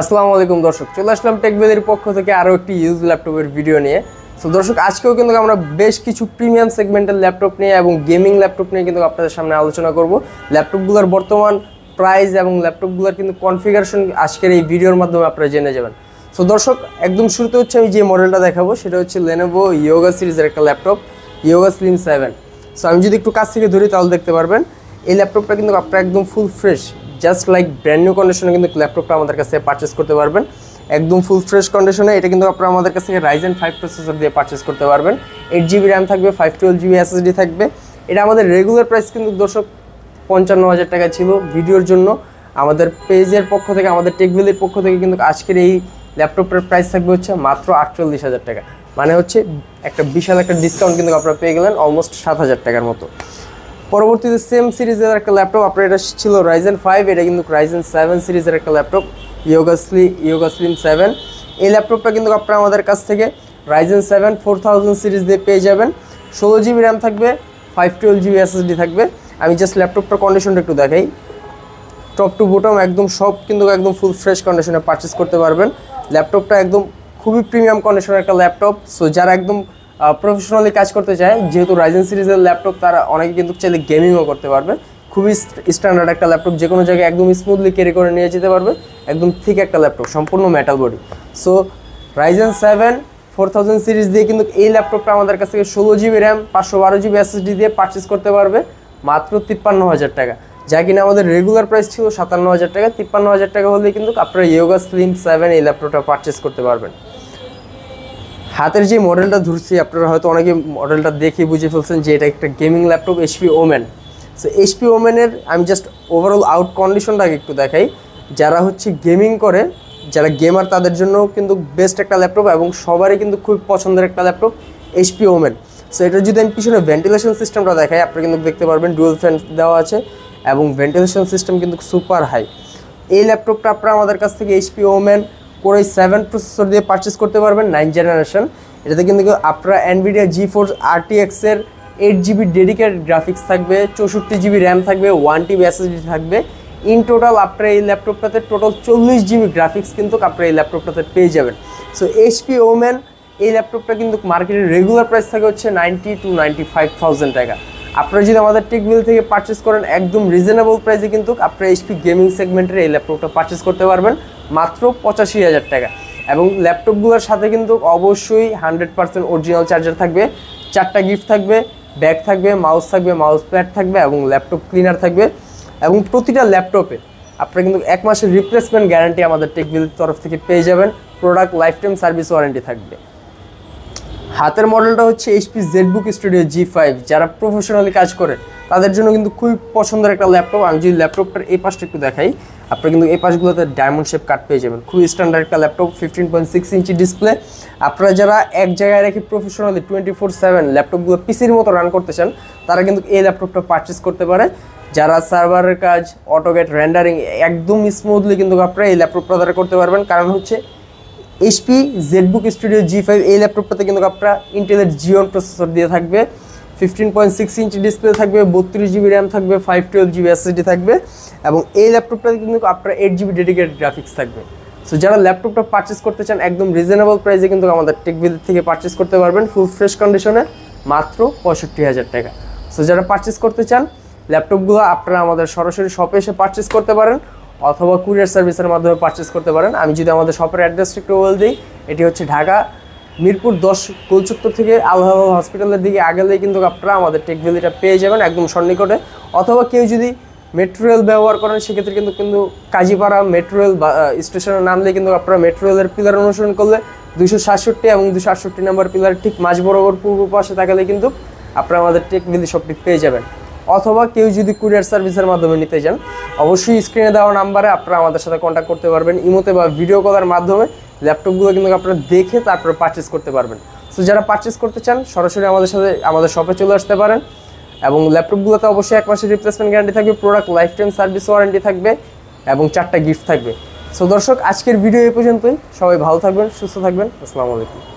আসসালামু আলাইকুম দর্শক, চলে আসলাম টেকভ্যালির পক্ষ থেকে আরও একটি ইউজ ল্যাপটপের ভিডিও নিয়ে। সো দর্শক, আজকেও কিন্তু আমরা বেশ কিছু প্রিমিয়াম সেগমেন্টের ল্যাপটপ নিয়ে এবং গেমিং ল্যাপটপ নিয়ে কিন্তু আপনাদের সামনে আলোচনা করব। ল্যাপটপগুলোর বর্তমান প্রাইস এবং ল্যাপটপগুলোর কিন্তু কনফিগারেশন আজকের এই ভিডিওর মাধ্যমে আপনারা জেনে যাবেন। সো দর্শক, একদম শুরুতে হচ্ছে আমি যে মডেলটা দেখাবো সেটা হচ্ছে Lenovo Yoga সিরিজের একটা ল্যাপটপ, Yoga Slim 7। সো আমি যদি একটু কাছ থেকে ধরি তাহলে দেখতে পারবেন এই ল্যাপটপটা কিন্তু আপনারা একদম full fresh, just like brand new কন্ডিশনে কিন্তু ল্যাপটপটা আমাদের কাছে পারচেস করতে পারবেন। একদম ফুল ফ্রেশ কন্ডিশনে এটা কিন্তু আপনারা আমাদের কাছ থেকে Ryzen 5 প্রসেসর দিয়ে পারচেস করতে পারবেন। 8GB র্যাম থাকবে, 512GB SSD থাকবে। এটা আমাদের রেগুলার প্রাইস কিন্তু দর্শক 55,000 টাকা ছিল। ভিডিওর জন্য আমাদের পেজের পক্ষ থেকে, আমাদের টেকভ্যালির পক্ষ থেকে কিন্তু আজকের এই ল্যাপটপটার প্রাইস থাকবে হচ্ছে মাত্র 48,000 টাকা। মানে হচ্ছে একটা বিশাল একটা ডিসকাউন্ট কিন্তু আপনারা পেয়ে গেলেন, অলমোস্ট 7,000 টাকার মতো। পরবর্তীতে সেম সিরিজের একটা ল্যাপটপ, আপনার এটা ছিল Ryzen 5, এটা কিন্তু Ryzen 7 সিরিজের একটা ল্যাপটপ, Yoga Slim 7। এই ল্যাপটপটা কিন্তু আপনারা আমাদের কাছ থেকে Ryzen 7 4000 সিরিজ দিয়ে পেয়ে যাবেন। 16GB র্যাম থাকবে, 512GB SSD থাকবে। আমি জাস্ট ল্যাপটপটার কন্ডিশনটা একটু দেখাই। টপ টু বটম একদম সব কিন্তু একদম ফুল ফ্রেশ কন্ডিশনে পারচেস করতে পারবেন। ল্যাপটপটা একদম খুবই প্রিমিয়াম কন্ডিশনের একটা ল্যাপটপ। সো যারা একদম প্রফেশনালি কাজ করতে চায়, যেহেতু Ryzen সিরিজের ল্যাপটপ, তারা অনেকে কিন্তু চাইলে গেমিংও করতে পারবে। খুবই স্ট্যান্ডার্ড একটা ল্যাপটপ, যে কোনো জায়গায় একদম স্মুথলি ক্যারি করে নিয়ে যেতে পারবে। একদম ঠিক একটা ল্যাপটপ, সম্পূর্ণ metal body. So Ryzen 7 4000 series দিয়ে কিন্তু এই ল্যাপটপটা আমাদের কাছ থেকে 16GB র্যাম 512GB SSD দিয়ে পারচেস করতে পারবে মাত্র 53,000 টাকা, যা কিনা আমাদের রেগুলার প্রাইস ছিল 57,000 টাকা। 53,000 টাকা হলেই কিন্তু আপনারা Yoga Slim 7 এই ল্যাপটপটা পারচেস করতে পারবেন। হাতের যে মডেলটা ধরছি, আপনারা হয়তো অনেকে মডেলটা দেখে বুঝে ফেলছেন যে এটা একটা gaming laptop, HP Omen। So HP Omen-এর আমি জাস্ট ওভারঅল আউট কন্ডিশনটাকে একটু দেখাই। যারা হচ্ছে গেমিং করে, যারা গেমার, তাদের জন্য কিন্তু বেস্ট একটা ল্যাপটপ এবং সবারই কিন্তু খুব পছন্দের একটা ল্যাপটপ HP Omen। সো এটা যদি আমি পিছনে ভেন্টিলেশন সিস্টেমটা দেখাই, আপনারা কিন্তু দেখতে পারবেন ডুয়াল ফ্যান দেওয়া আছে এবং ভেন্টিলেশন সিস্টেম কিন্তু সুপার হাই। এই ল্যাপটপটা আপনারা আমাদের কাছ থেকে HP Omen Core i7 processor দিয়ে পারচেস করতে পারবেন, 9th জেনারেশন। এটাতে কিন্তু আপনারা NVIDIA GeForce RTX এর 8GB ডেডিকেটেড গ্রাফিক্স থাকবে, 64GB র্যাম থাকবে, 1TB SSD থাকবে। ইন টোটাল আপনারা এই ল্যাপটপটাতে টোটাল 40GB গ্রাফিক্স কিন্তু আপনারা এই ল্যাপটপটাতে পেয়ে যাবেন। সো HP Omen এই ল্যাপটপটা কিন্তু মার্কেটের রেগুলার প্রাইস থাকে হচ্ছে 90 to 95,000 টাকা। আপনারা যদি আমাদের টেকভ্যালি থেকে পারচেস করেন, একদম রিজনেবল প্রাইসে কিন্তু আপনারা HP গেমিং সেগমেন্টের এই ল্যাপটপটা পারচেস করতে পারবেন মাত্র 85,000 টাকা। এবং ল্যাপটপগুলোর সাথে কিন্তু অবশ্যই 100% অরিজিনাল চার্জার থাকবে, 4টা গিফট থাকবে, ব্যাগ থাকবে, মাউস থাকবে, মাউস প্যাড থাকবে এবং ল্যাপটপ ক্লিনার থাকবে। এবং প্রতিটা ল্যাপটপে আপনারা কিন্তু 1 মাসের রিপ্লেসমেন্ট গ্যারান্টি আমাদের টেকভ্যালির তরফ থেকে পেয়ে যাবেন। Product life time service warranty থাকবে। হাতের মডেলটা হচ্ছে HP ZBook Studio G5। যারা প্রফেশনালি কাজ করে তাদের জন্য কিন্তু খুবই পছন্দের একটা ল্যাপটপ। আমি যদি ল্যাপটপটার এই পাশটা একটু দেখাই, আপনারা কিন্তু এই পাশগুলোতে ডায়মন্ড শেপ কাট পেয়ে যাবেন। খুবই স্ট্যান্ডার্ড একটা ল্যাপটপ, 15.6 ইঞ্চি ডিসপ্লে। আপনারা যারা এক জায়গায় রেখে প্রফেশনালি 24/7 ল্যাপটপগুলো পিসির মতো রান করতে চান, তারা কিন্তু এই ল্যাপটপটা পারচেস করতে পারে। যারা সার্ভারের কাজ, অটোক্যাড, রেন্ডারিং একদম স্মুথলি কিন্তু আপনারা এই ল্যাপটপটা দ্বারা করতে পারবেন। কারণ হচ্ছে HP ZBook Studio G5 এই ল্যাপটপটাতে কিন্তু আপনারা ইন্টেলের Xeon প্রসেসর দিয়ে থাকবে, 15.6 ইঞ্চি ডিসপ্লে থাকবে, 32GB র্যাম থাকবে, 512GB SSD থাকবে এবং এই ল্যাপটপটাতে কিন্তু আপনারা 8GB ডেডিকেটেড গ্রাফিক্স থাকবে। সো যারা ল্যাপটপটা পারচেস করতে চান, একদম রিজনেবল প্রাইসে কিন্তু আমাদের টেকভ্যালি থেকে পারচেস করতে পারবেন ফুল ফ্রেশ কন্ডিশনে মাত্র 65,000 টাকা। সো যারা পারচেস করতে চান ল্যাপটপগুলো, আপনারা আমাদের সরাসরি শপে এসে পারচেস করতে পারেন অথবা কুরিয়ার সার্ভিসের মাধ্যমে পারচেস করতে পারেন। আমি যদি আমাদের শপের অ্যাড্রেসটা একটু বলে দিই, এটি হচ্ছে ঢাকা মিরপুর 10 গোলচত্বর থেকে আল-হাল হসপিটালের দিকে আগেলেই কিন্তু আপনারা আমাদের টেকভ্যালিটা পেয়ে যাবেন একদম সন্নিকটে। অথবা কেউ যদি মেট্রো রেল ব্যবহার করেন, সেক্ষেত্রে কিন্তু কাজীপাড়া মেট্রো রেল স্টেশনের নামলে কিন্তু আপনারা মেট্রো রেলের পিলার অনুসরণ করলে 267 এবং 268 নাম্বার পিলার ঠিক মাঝ বরাবর পূর্ব পাশে থাকলে কিন্তু আপনারা আমাদের টেকভ্যালি শপটি পেয়ে যাবেন। অথবা কেউ যদি কুরিয়ার সার্ভিসের মাধ্যমে নিতে চান, অবশ্যই স্ক্রিনে দেওয়া নাম্বারে আপনারা আমাদের সাথে কন্ট্যাক্ট করতে পারবেন। ইমোতে বা ভিডিও কলের মাধ্যমে ল্যাপটপগুলো কিন্তু আপনারা দেখে তারপরে পারচেস করতে পারবেন। সো যারা পারচেস করতে চান সরাসরি আমাদের শপে চলে আসতে পারেন এবং ল্যাপটপগুলোতে অবশ্যই 1 মাসের রিপ্লেসমেন্ট গ্যারান্টি থাকবে, product life time service warranty থাকবে এবং 4টা গিফট থাকবে। সো দর্শক, আজকের ভিডিও এই পর্যন্তই। সবাই ভালো থাকবেন, সুস্থ থাকবেন। আসসালামু আলাইকুম।